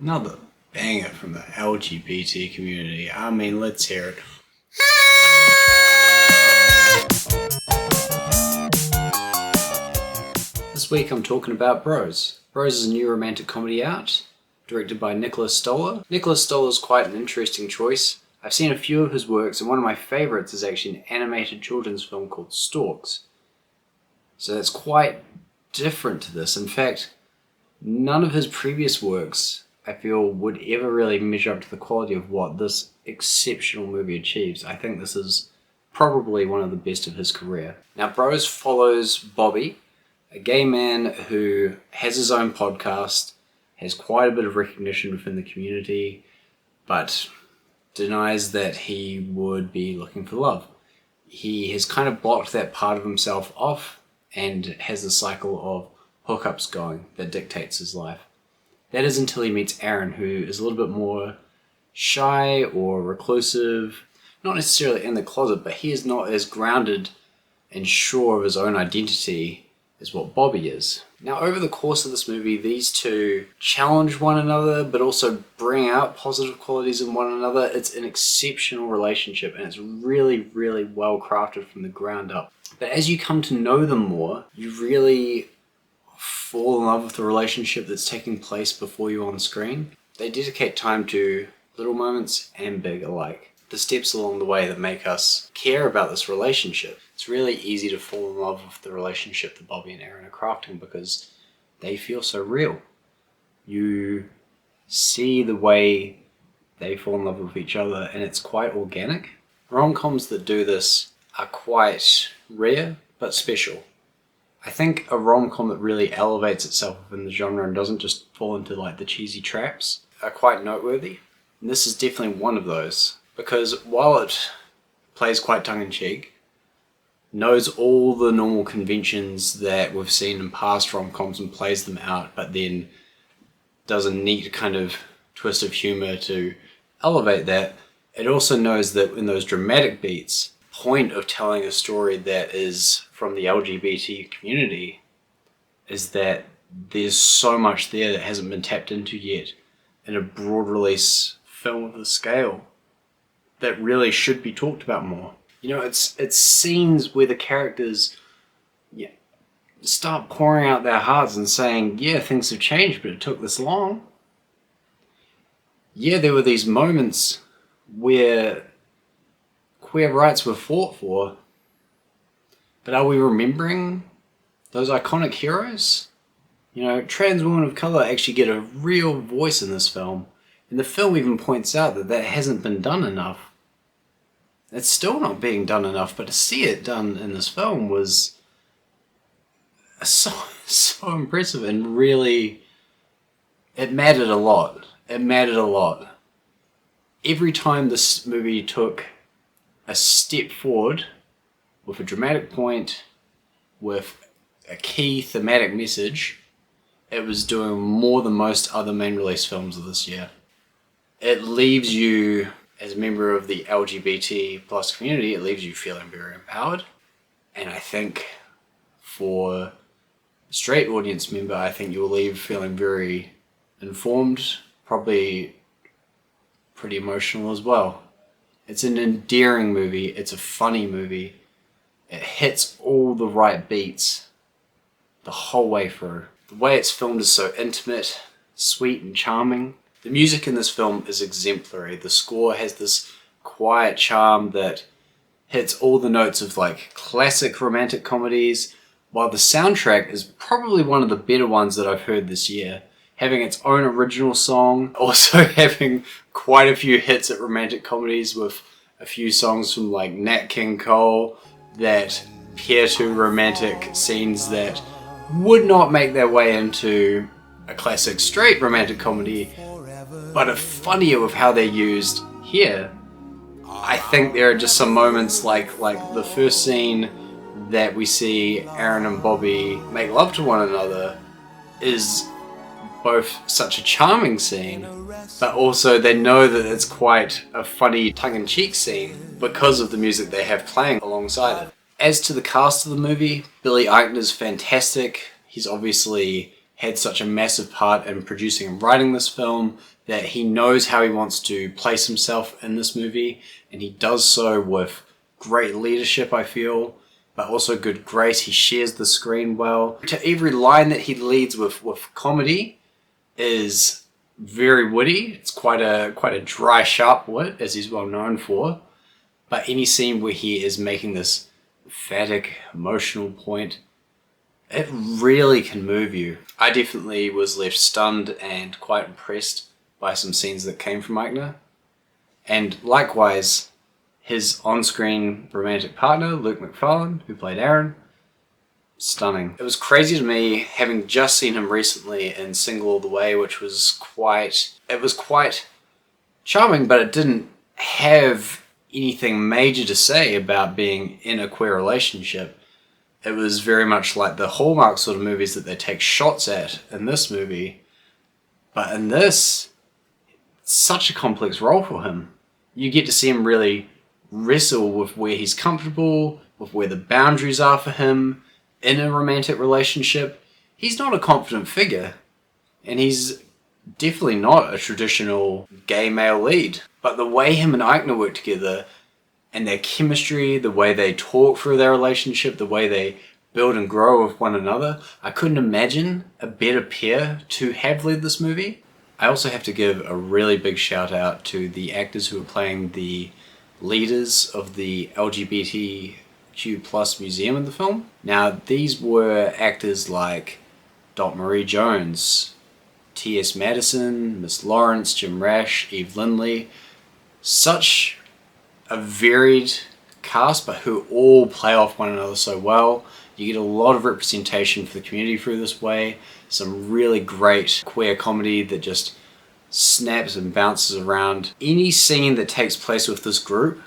Another banger from the LGBT community. I mean, let's hear it. This week I'm talking about Bros. Bros is a new romantic comedy out, directed by Stoller. Stoller is quite an interesting choice. I've seen a few of his works, and one of my favourites is actually an animated children's film called Storks. So that's quite different to this. In fact, none of his previous works, I feel, would ever really measure up to the quality of what this exceptional movie achieves. I think this is probably one of the best of his career. Now, Bros follows Bobby, a gay man who has his own podcast, has quite a bit of recognition within the community, but denies that he would be looking for love. He has kind of blocked that part of himself off and has a cycle of hookups going that dictates his life. That is until he meets Aaron, who is a little bit more shy or reclusive, not necessarily in the closet, but he is not as grounded and sure of his own identity as what Bobby is. Now, over the course of this movie, these two challenge one another, but also bring out positive qualities in one another. It's an exceptional relationship, and it's really, really well crafted from the ground up. But as you come to know them more, you really fall in love with the relationship that's taking place before you on screen. They dedicate time to little moments and big alike. The steps along the way that make us care about this relationship. It's really easy to fall in love with the relationship that Bobby and Aaron are crafting because they feel so real. You see the way they fall in love with each other, and it's quite organic. Rom-coms that do this are quite rare but special. I think a rom-com that really elevates itself within the genre and doesn't just fall into like the cheesy traps are quite noteworthy. And this is definitely one of those, because while it plays quite tongue-in-cheek, knows all the normal conventions that we've seen in past rom-coms and plays them out, but then does a neat kind of twist of humour to elevate that. It also knows that in those dramatic beats, point of telling a story that is from the LGBT community is that there's so much there that hasn't been tapped into yet in a broad release film of the scale that really should be talked about more. You know, it's scenes where the characters start pouring out their hearts and saying, yeah, things have changed, but it took this long. Yeah, there were these moments where queer rights were fought for, but are we remembering those iconic heroes? You know, trans women of colour actually get a real voice in this film, and the film even points out that that hasn't been done enough. It's still not being done enough, but to see it done in this film was so impressive, and really, it mattered a lot. It mattered a lot. Every time this movie took a step forward with a dramatic point, with a key thematic message, it was doing more than most other main release films of this year. It leaves you, as a member of the LGBT plus community, it leaves you feeling very empowered. And I think for a straight audience member, I think you'll leave feeling very informed, probably pretty emotional as well. It's an endearing movie, it's a funny movie, it hits all the right beats the whole way through. The way it's filmed is so intimate, sweet and charming. The music in this film is exemplary. The score has this quiet charm that hits all the notes of like classic romantic comedies, while the soundtrack is probably one of the better ones that I've heard this year. Having its own original song, also having quite a few hits at romantic comedies with a few songs from like Nat King Cole that pair to romantic scenes that would not make their way into a classic straight romantic comedy, but are funnier with how they're used here. I think there are just some moments like the first scene that we see Aaron and Bobby make love to one another is both such a charming scene, but also they know that it's quite a funny tongue-in-cheek scene because of the music they have playing alongside it. As to the cast of the movie, Billy Eichner is fantastic. He's obviously had such a massive part in producing and writing this film, that he knows how he wants to place himself in this movie, and he does so with great leadership, I feel, but also good grace. He shares the screen well. To every line that he leads with comedy is very witty. It's quite a dry, sharp wit, as he's well known for. But any scene where he is making this emphatic, emotional point, it really can move you. I definitely was left stunned and quite impressed by some scenes that came from Eichner. And likewise, his on-screen romantic partner, Luke McFarlane, who played Aaron, stunning. It was crazy to me, having just seen him recently in Single All the Way, which was quite charming, but it didn't have anything major to say about being in a queer relationship. It was very much like the Hallmark sort of movies that they take shots at in this movie. But in this, it's such a complex role for him. You get to see him really wrestle with where he's comfortable, with where the boundaries are for him in a romantic relationship. He's not a confident figure, and he's definitely not a traditional gay male lead. But the way him and Eichner work together, and their chemistry, the way they talk through their relationship, the way they build and grow with one another, I couldn't imagine a better pair to have led this movie. I also have to give a really big shout out to the actors who are playing the leaders of the LGBTQ plus museum in the film. Now, these were actors like Dot Marie Jones, T.S. Madison, Miss Lawrence, Jim Rash, Eve Lindley. Such a varied cast, but who all play off one another so well. You get a lot of representation for the community through this way. Some really great queer comedy that just snaps and bounces around. Any scene that takes place with this group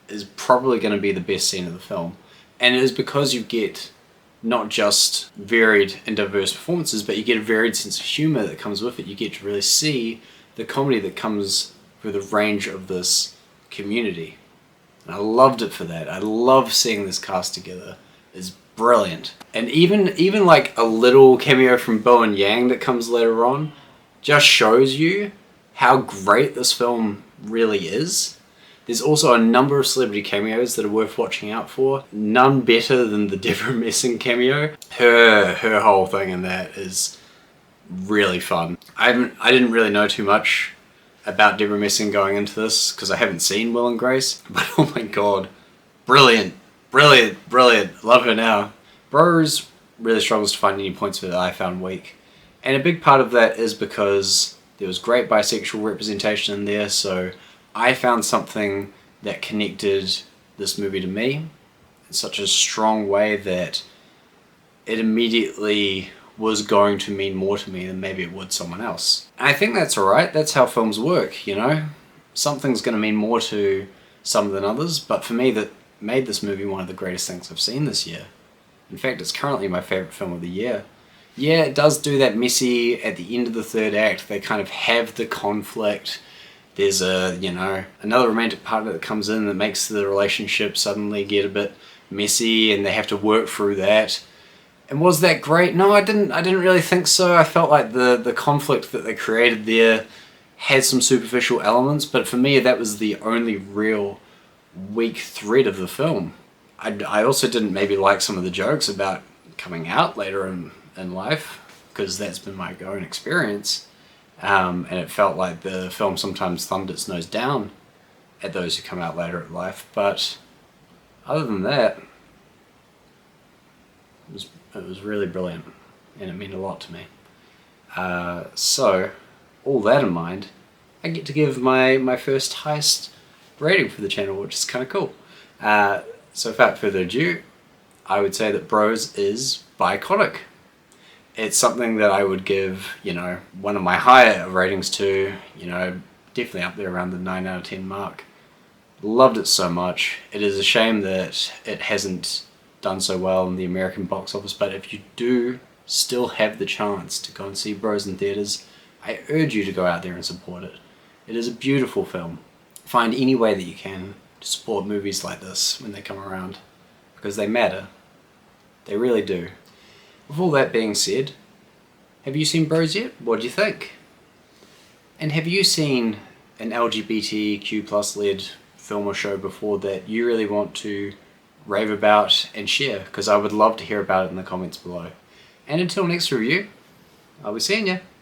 is probably going to be the best scene of the film. And it is because you get not just varied and diverse performances, but you get a varied sense of humor that comes with it. You get to really see the comedy that comes through the range of this community. And I loved it for that. I love seeing this cast together. It's brilliant. And even like a little cameo from Bowen Yang that comes later on just shows you how great this film really is. There's also a number of celebrity cameos that are worth watching out for. None better than the Deborah Messing cameo. Her whole thing in that is really fun. I didn't really know too much about Deborah Messing going into this because I haven't seen Will and Grace, but oh my god, brilliant, love her now. Bros really struggles to find any points that I found weak, and a big part of that is because there was great bisexual representation in there, so I found something that connected this movie to me in such a strong way that it immediately was going to mean more to me than maybe it would someone else. And I think that's alright, that's how films work, you know? Something's going to mean more to some than others, but for me that made this movie one of the greatest things I've seen this year. In fact, it's currently my favourite film of the year. Yeah, it does do that messy at the end of the third act, they kind of have the conflict. There's another romantic partner that comes in that makes the relationship suddenly get a bit messy and they have to work through that. And was that great? No, I didn't really think so. I felt like the conflict that they created there had some superficial elements, but for me that was the only real weak thread of the film. I also didn't maybe like some of the jokes about coming out later in life, because that's been my own experience. And it felt like the film sometimes thumbed its nose down at those who come out later in life, but other than that, it was really brilliant, and it meant a lot to me. So, all that in mind, I get to give my first highest rating for the channel, which is kind of cool. So without further ado, I would say that Bros is biconic. It's something that I would give, one of my higher ratings to, definitely up there around the 9 out of 10 mark. Loved it so much. It is a shame that it hasn't done so well in the American box office, but if you do still have the chance to go and see Bros in theaters, I urge you to go out there and support it. It is a beautiful film. Find any way that you can to support movies like this when they come around, because they matter. They really do. With all that being said, Have you seen Bros yet? What do you think? And have you seen an LGBTQ plus led film or show before that you really want to rave about and share? Because I would love to hear about it in the comments below. And until next review, I'll be seeing ya.